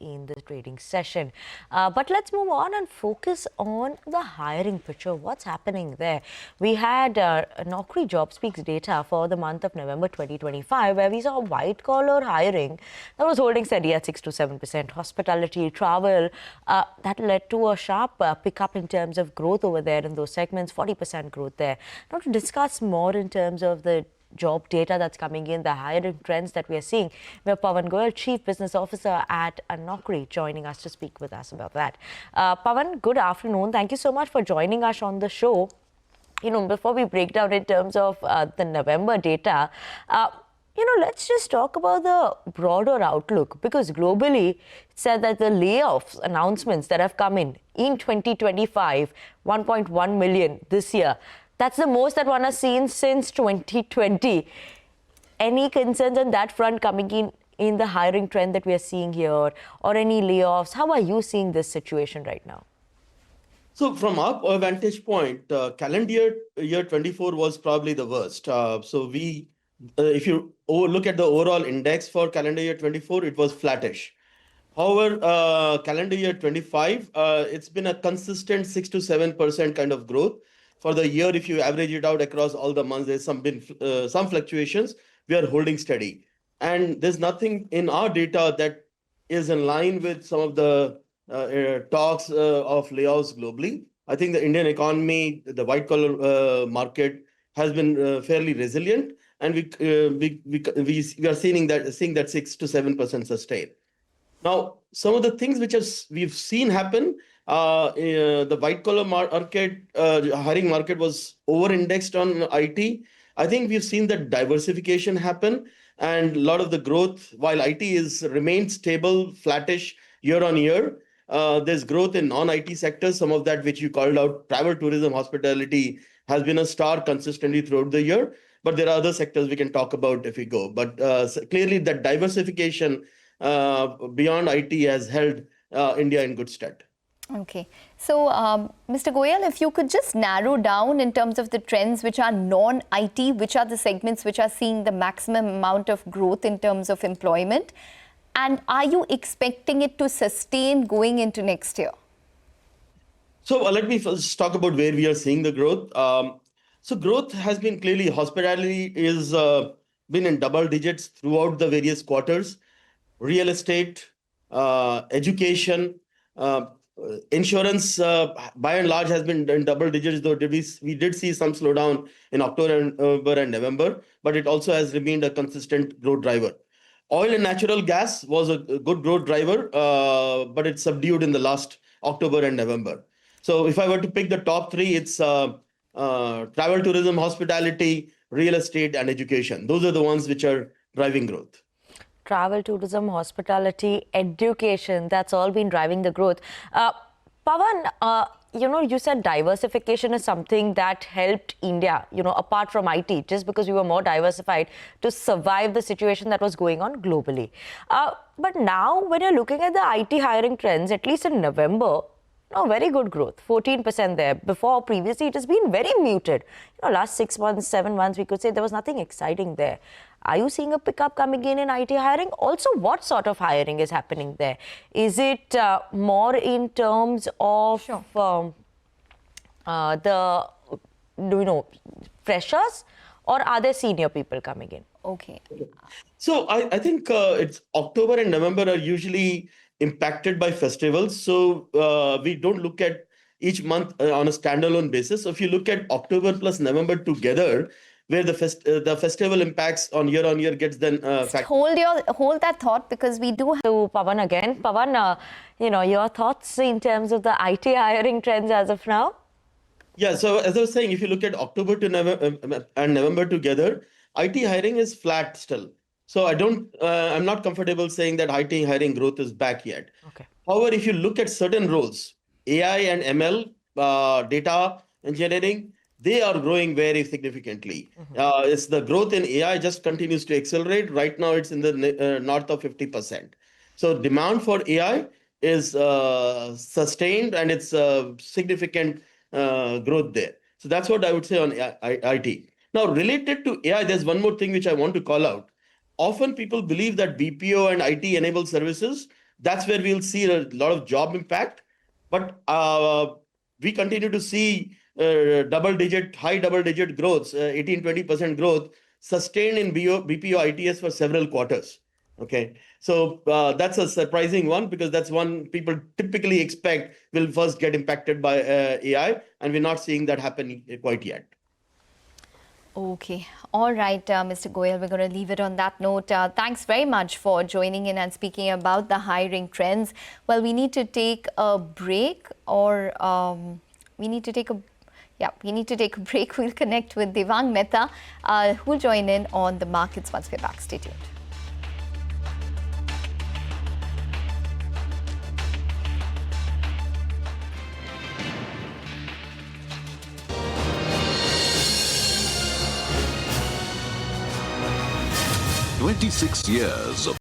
in the trading session. But let's move on and focus on the hiring picture. What's happening there? We had Naukri job speaks data for the month of November 2025, where we saw white collar hiring that was holding steady at 6 to 7%. Hospitality, travel, that led to a sharp pickup in terms of growth over there in those segments, 40% growth there. Now, to discuss more in terms of the job data that's coming in, the hiring trends that we are seeing, we have Pawan Goyal, Chief Business Officer at Naukri, joining us to speak with us about that. Pawan, good afternoon. Thank you so much for joining us on the show. Before we break down in terms of the November data, let's just talk about the broader outlook, because globally it said that the layoffs announcements that have come in 2025, 1.1 million this year. That's the most that one has seen since 2020. Any concerns on that front coming in the hiring trend that we are seeing here, or any layoffs? How are you seeing this situation right now? So from our vantage point, calendar year 24 was probably the worst. If you look at the overall index for calendar year 24, it was flattish. However, calendar year 25, it's been a consistent 6 to 7% kind of growth. For the year, if you average it out across all the months, there's some fluctuations. We are holding steady. And there's nothing in our data that is in line with some of the talks of layoffs globally. I think the Indian economy, the white collar market has been fairly resilient, and we are seeing that 6 to 7% sustain. Now, some of the things which we've seen happen, the white collar market, hiring market was over-indexed on IT. I think we've seen that diversification happen, and a lot of the growth, while IT remained stable, flattish year on year, there's growth in non-IT sectors. Some of that which you called out, travel, tourism, hospitality, has been a star consistently throughout the year. But there are other sectors we can talk about if we go. But clearly that diversification beyond IT has held India in good stead. Okay. So, Mr. Goyal, if you could just narrow down in terms of the trends which are non-IT, which are the segments which are seeing the maximum amount of growth in terms of employment, and are you expecting it to sustain going into next year? So let me first talk about where we are seeing the growth. So growth has been clearly, hospitality is been in double digits throughout the various quarters. Real estate, education, insurance, by and large, has been in double digits, though we did see some slowdown in October and November, but it also has remained a consistent growth driver. Oil and natural gas was a good growth driver, but it's subdued in the last October and November. So if I were to pick the top three, it's travel, tourism, hospitality, real estate, and education. Those are the ones which are driving growth. Travel, tourism, hospitality, education, that's all been driving the growth. Pawan, you said diversification is something that helped India, apart from IT, just because we were more diversified to survive the situation that was going on globally. But now, when you're looking at the IT hiring trends, at least in November, very good growth, 14% there. Before, previously, it has been very muted. Last 6 months, 7 months, we could say there was nothing exciting there. Are you seeing a pickup coming in IT hiring? Also, what sort of hiring is happening there? Is it more in terms of freshers, or are there senior people coming in? Okay. So I think it's October and November are usually impacted by festivals. So we don't look at each month on a standalone basis. So if you look at October plus November together, where the festival impacts on year gets then hold that thought, because we do have to Pawan again. Pawan, your thoughts in terms of the IT hiring trends as of now? Yeah, so as I was saying, if you look at October to November and November together, IT hiring is flat still. So I'm not comfortable saying that IT hiring growth is back yet. Okay. However, if you look at certain roles, AI and ML, data engineering, they are growing very significantly. It's the growth in AI just continues to accelerate. Right now, it's in the north of 50%. So demand for AI is sustained, and it's significant growth there. So that's what I would say on IT. Now, related to AI, there's one more thing which I want to call out. Often people believe that BPO and IT-enabled services, that's where we'll see a lot of job impact. But we continue to see high double-digit growth, 18-20% growth sustained in BPO ITS for several quarters. Okay, so that's a surprising one because that's one people typically expect will first get impacted by AI, and we're not seeing that happen quite yet. Okay. All right, Mr. Goyal, we're going to leave it on that note. Thanks very much for joining in and speaking about the hiring trends. Well, we need to take a break or we need to take a break. We'll connect with Devang Mehta, who'll join in on the markets once we're back. Stay tuned. "26 years of